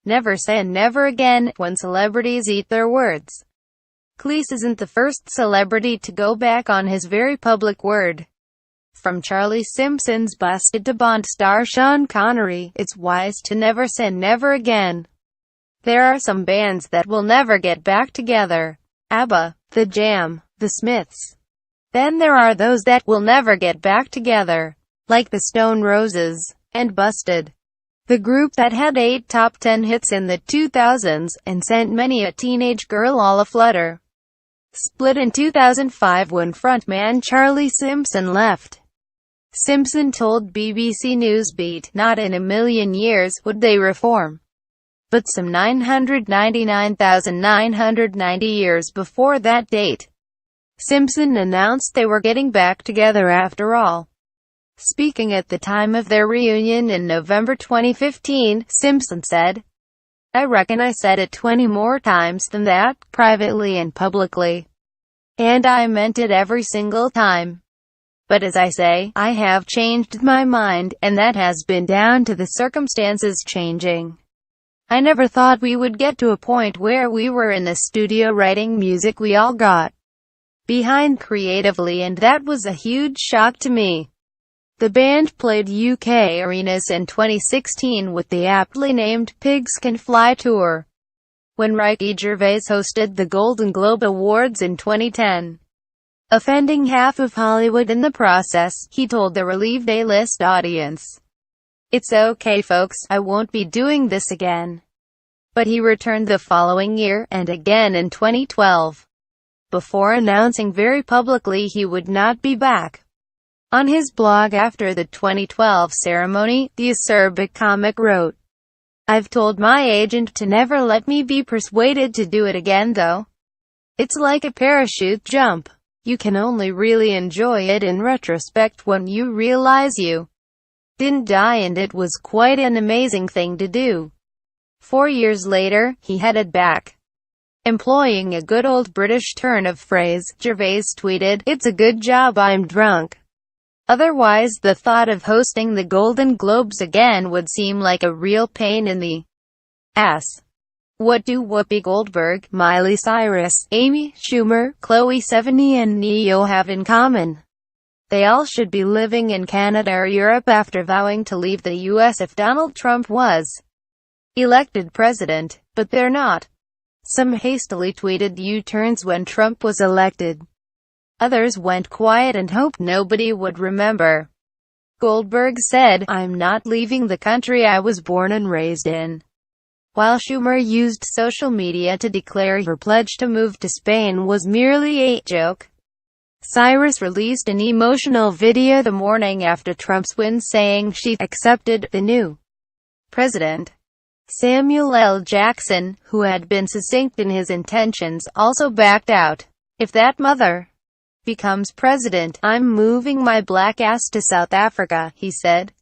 Never say never again when celebrities eat their words. Cleese isn't the first celebrity to go back on his very public word. From Charlie Simpson's busted to Bond star Sean Connery, it's wise to never say never again. There are some bands that will never get back together. Abba, The Jam, The Smiths. Then there are those that will never get back together, like the Stone Roses, and Busted. The group that had 8 top 10 hits in the 2000s, and sent many a teenage girl all aflutter. Split in 2005 when frontman Charlie Simpson left. Simpson told BBC Newsbeat, not in a million years would they reform. But some 999,990 years before that date, Simpson announced they were getting back together after all. Speaking at the time of their reunion in November 2015, Simpson said, "I reckon I said it 20 more times than that, privately and publicly. And I meant it every single time. But as I say, I have changed my mind, and that has been down to the circumstances changing. I never thought we would get to a point where we were in the studio writing music we all got behind creatively, and that was a huge shock to me." The band played UK arenas in 2016 with the aptly named Pigs Can Fly tour, when Ricky Gervais hosted the Golden Globe Awards in 2010. Offending half of Hollywood in the process, he told the relieved A-list audience, "It's okay folks, I won't be doing this again." But he returned the following year, and again in 2012, before announcing very publicly he would not be back. On his blog after the 2012 ceremony, the acerbic comic wrote, "I've told my agent to never let me be persuaded to do it again though. It's like a parachute jump. You can only really enjoy it in retrospect when you realize you didn't die, and it was quite an amazing thing to do." 4 years later, he headed back. Employing a good old British turn of phrase, Gervais tweeted, "It's a good job I'm drunk. Otherwise the thought of hosting the Golden Globes again would seem like a real pain in the ass." What do Whoopi Goldberg, Miley Cyrus, Amy Schumer, Chloe Sevigny and Ne-Yo have in common? They all should be living in Canada or Europe after vowing to leave the US if Donald Trump was elected president, but they're not. Some hastily tweeted U-turns when Trump was elected. Others went quiet and hoped nobody would remember. Goldberg said, "I'm not leaving the country I was born and raised in." While Schumer used social media to declare her pledge to move to Spain was merely a joke. Cyrus released an emotional video the morning after Trump's win saying she accepted the new president. Samuel L. Jackson, who had been succinct in his intentions, also backed out. "If that mother becomes president, I'm moving my black ass to South Africa," he said.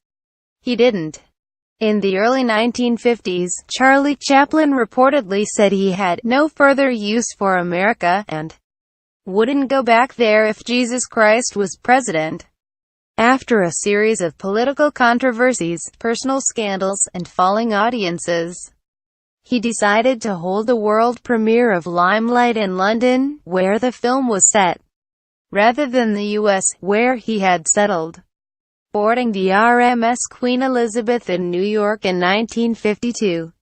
He didn't. In the early 1950s, Charlie Chaplin reportedly said he had no further use for America, and wouldn't go back there if Jesus Christ was president. After a series of political controversies, personal scandals, and falling audiences, he decided to hold a world premiere of Limelight in London, where the film was set, rather than the US, where he had settled. Boarding the RMS Queen Elizabeth in New York in 1952,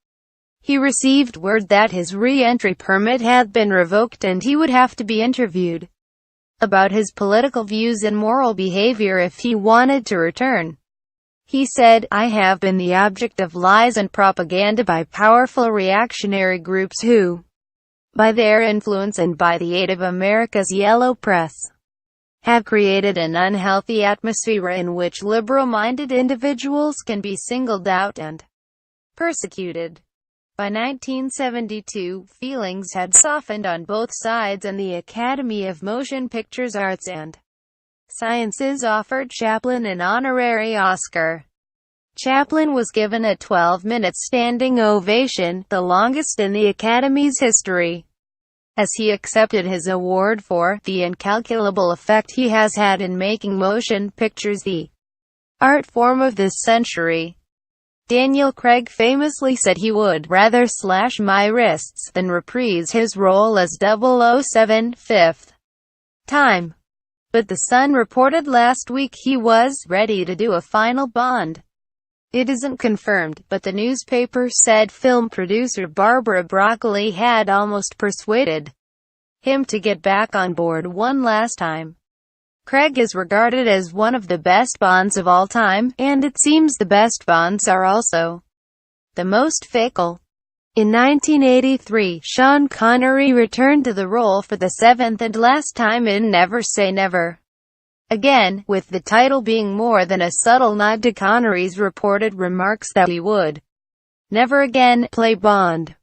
he received word that his re-entry permit had been revoked and he would have to be interviewed about his political views and moral behavior if he wanted to return. He said, "I have been the object of lies and propaganda by powerful reactionary groups who, by their influence and by the aid of America's yellow press, have created an unhealthy atmosphere in which liberal-minded individuals can be singled out and persecuted." By 1972, feelings had softened on both sides, and the Academy of Motion Pictures Arts and Sciences offered Chaplin an honorary Oscar. Chaplin was given a 12-minute standing ovation, the longest in the Academy's history, as he accepted his award for the incalculable effect he has had in making motion pictures the art form of this century. Daniel Craig famously said he would rather slash my wrists than reprise his role as 007 fifth time. But The Sun reported last week he was ready to do a final Bond. It isn't confirmed, but the newspaper said film producer Barbara Broccoli had almost persuaded him to get back on board one last time. Craig is regarded as one of the best Bonds of all time, and it seems the best Bonds are also the most fickle. In 1983, Sean Connery returned to the role for the seventh and last time in Never Say Never Again, with the title being more than a subtle nod to Connery's reported remarks that he would never again play Bond.